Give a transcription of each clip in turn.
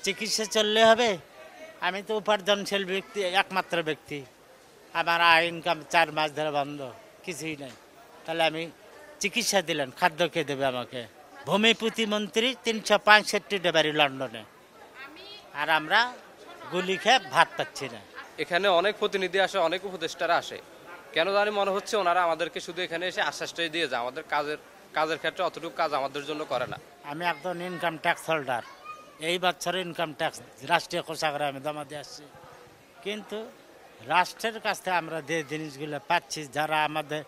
চিকিৎসা চললে হবে। আমি তো উপার্জনশীল ব্যক্তি, একমাত্র ব্যক্তি। আমার আয় ইনকাম 4 মাস ধরে বন্ধ, কিছুই নাই। তাহলে আমি চিকিৎসা দিলেন, খাদ্য কে দেবে আমাকে? ভূমি প্রতিমন্ত্রী 365 বাড়ি লন্ডনে, আর আমরা গুলি খেয়ে ভাত পাচ্ছি না। এখানে অনেক প্রতিনিধি আসে, অনেক উপদেষ্টারা আসে, কেন জানি মনে হচ্ছে ওনারা আমাদেরকে শুধু এখানে এসে আশ্বাসটাই দিয়ে যায়, আমাদের কাজের ক্ষেত্রে অতটুকু কাজ আমাদের জন্য করে না। আমি একজন ইনকাম ট্যাক্স হোল্ডার, এই বছরের ইনকাম ট্যাক্স রাষ্ট্রীয় কোষাগারে আমি জমা দিয়ে আসছি, কিন্তু রাষ্ট্রের কাছ থেকে আমরা যে জিনিসগুলো পাচ্ছি, যারা আমাদের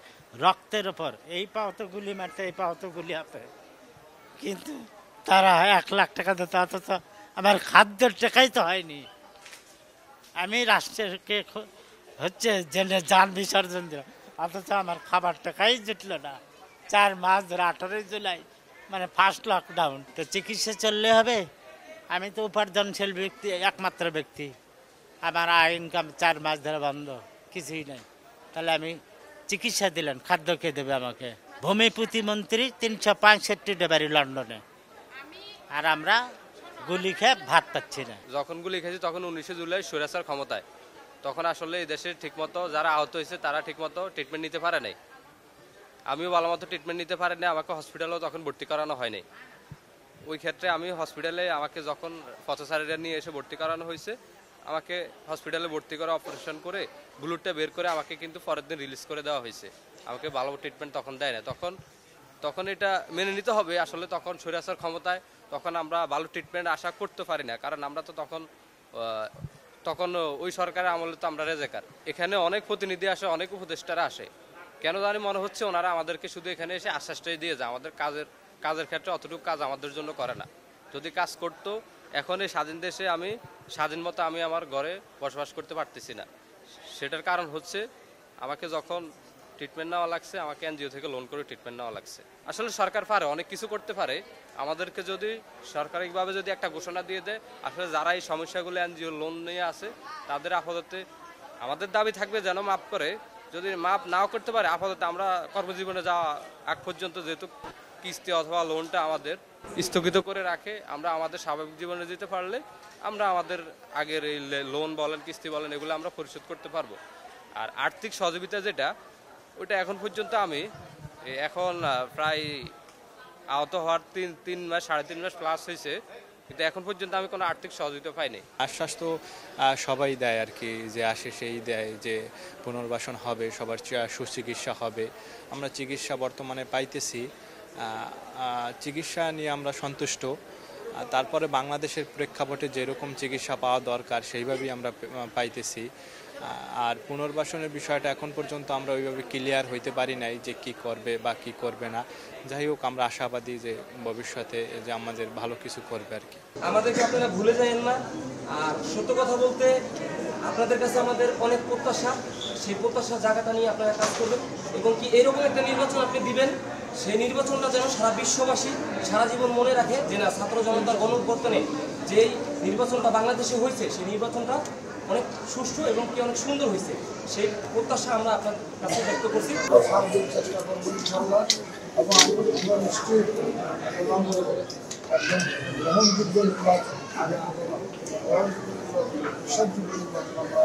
রক্তের ওপর, এই পাও তো গুলি মারতে, এই পাও তো গুলি হাতে, কিন্তু তারা 1 লাখ টাকা দিতে, অথচ আমার খাদ্যের টাকাই তো হয়নি। আমি রাষ্ট্রকে হচ্ছে জেনে যান বিসর্জন দিলাম, অথচ আমার খাবার টাকাই জুটল না। 4 মাস ধরে 18 জুলাই মানে ফার্স্ট লকডাউন। তো চিকিৎসা চললে হবে। আমি তো উপার্জনশীল ব্যক্তি, একমাত্র ব্যক্তি। আমার আয় ইনকাম 4 মাস ধরে বন্ধ, কিছুই নাই। তাহলে আমি চিকিৎসা দিলেন, খাদ্য কে দেবে আমাকে? ভূমি প্রতিমন্ত্রী 365 বাড়ি লন্ডনে, আর আমরা গুলি খেয়ে ভাত পাচ্ছি না। যখন গুলি খেয়েছি তখন 19 জুলাই স্বৈরাচার ক্ষমতায়, তখন আসলে এই দেশে ঠিকমতো যারা আহত হয়েছে তারা ঠিকমতো ট্রিটমেন্ট নিতে পারে নাই। আমিও ভালো মতো ট্রিটমেন্ট নিতে পারিনি, আমাকে হসপিটালেও তখন ভর্তি করানো হয়নি। ওই ক্ষেত্রে আমি হসপিটালে, আমাকে যখন পথচারীরা নিয়ে এসে ভর্তি করানো হয়েছে, আমাকে হসপিটালে ভর্তি করে অপারেশন করে ব্লুডটা বের করে আমাকে কিন্তু পরের দিন রিলিজ করে দেওয়া হয়েছে। আমাকে ভালো ট্রিটমেন্ট তখন দেয় না। তখন এটা মেনে নিতে হবে, আসলে তখন স্বৈরাচার ক্ষমতায়, তখন আমরা ভালো ট্রিটমেন্ট আশা করতে পারি না, কারণ আমরা তো তখন ওই সরকারের আমলে তো আমরা রেজেকার। এখানে অনেক প্রতিনিধি আসে, অনেক উপদেষ্টারা আসে, কেন জানি মনে হচ্ছে ওনারা আমাদেরকে শুধু এখানে এসে আশ্বাসটাই দিয়ে যায়, আমাদের কাজের ক্ষেত্রে অতটুকু কাজ আমাদের জন্য করে না। যদি কাজ করতো, এখন এই স্বাধীন দেশে আমি স্বাধীন মতো আমি আমার ঘরে বসবাস করতে পারতেছি না। সেটার কারণ হচ্ছে আমাকে যখন ট্রিটমেন্ট নেওয়া লাগছে, আমাকে এনজিও থেকে লোন করে ট্রিটমেন্ট নেওয়া লাগছে। আসলে সরকার পারে, অনেক কিছু করতে পারে। আমাদেরকে যদি সরকারিভাবে যদি একটা ঘোষণা দিয়ে দেয়, আসলে যারা এই সমস্যাগুলো এনজিও লোন নিয়ে আসে, তাদের আপাতত আমাদের দাবি থাকবে যেন মাফ করে। যদি মাফ নাও করতে পারে, আপাতত আমরা কর্মজীবনে যাওয়া আগ পর্যন্ত যেহেতু কিস্তি অথবা লোনটা আমাদের স্থগিত করে রাখে, আমরা আমাদের স্বাভাবিক জীবনে যেতে পারলে আমরা আমাদের আগের এই লোন বলেন, কিস্তি বলেন, এগুলো আমরা পরিশোধ করতে পারবো। আর আর্থিক সহযোগিতা যেটা, ওইটা এখন পর্যন্ত আমি এখন প্রায় আহত হওয়ার 3 মাস 3.5 মাস প্লাস হয়েছে, কিন্তু এখন পর্যন্ত আমি কোনো আর্থিক সহযোগিতা পাইনি। আশ্বাস তো সবাই দেয় আর কি, যে আসে সেই দেয় যে পুনর্বাসন হবে, সবার সুচিকিৎসা হবে। আমরা চিকিৎসা বর্তমানে পাইতেছি, চিকিৎসা নিয়ে আমরা সন্তুষ্ট। তারপরে বাংলাদেশের প্রেক্ষাপটে যেরকম চিকিৎসা পাওয়া দরকার সেইভাবেই আমরা পাইতেছি। আর পুনর্বাসনের বিষয়টা এখন পর্যন্ত আমরা ওইভাবে ক্লিয়ার হইতে পারি নাই যে কি করবে বা কি করবে না। যাই হোক, আমরা আশাবাদী যে ভবিষ্যতে যে আমাদের ভালো কিছু করবে আর কি। আমাদেরকে আপনারা ভুলে যাবেন না। আর সত্য কথা বলতে, আপনাদের কাছে আমাদের অনেক প্রত্যাশা, সেই প্রত্যাশার জায়গাটা নিয়ে আপনারা কাজ করবেন, এবং কি এরকম একটা নির্বাচন আপনি দিবেন, সেই নির্বাচনটা যেন সারা বিশ্ববাসী সারা জীবন মনে রাখে, যে না, ছাত্র জনতার গণঅভ্যুত্থানে যেই নির্বাচনটা বাংলাদেশে হয়েছে, সেই নির্বাচনটা অনেক সুষ্ঠু এবং কি অনেক সুন্দর হয়েছে। সেই প্রত্যাশা আমরা আপনার কাছে ব্যক্ত করছি। চেষ্টা করবো ইনশাআল্লাহ, এবং আমরা নিশ্চয়ই একদম গ্রহণযোগ্য নির্বাচন, গ্রহণযোগ্য নির্বাচন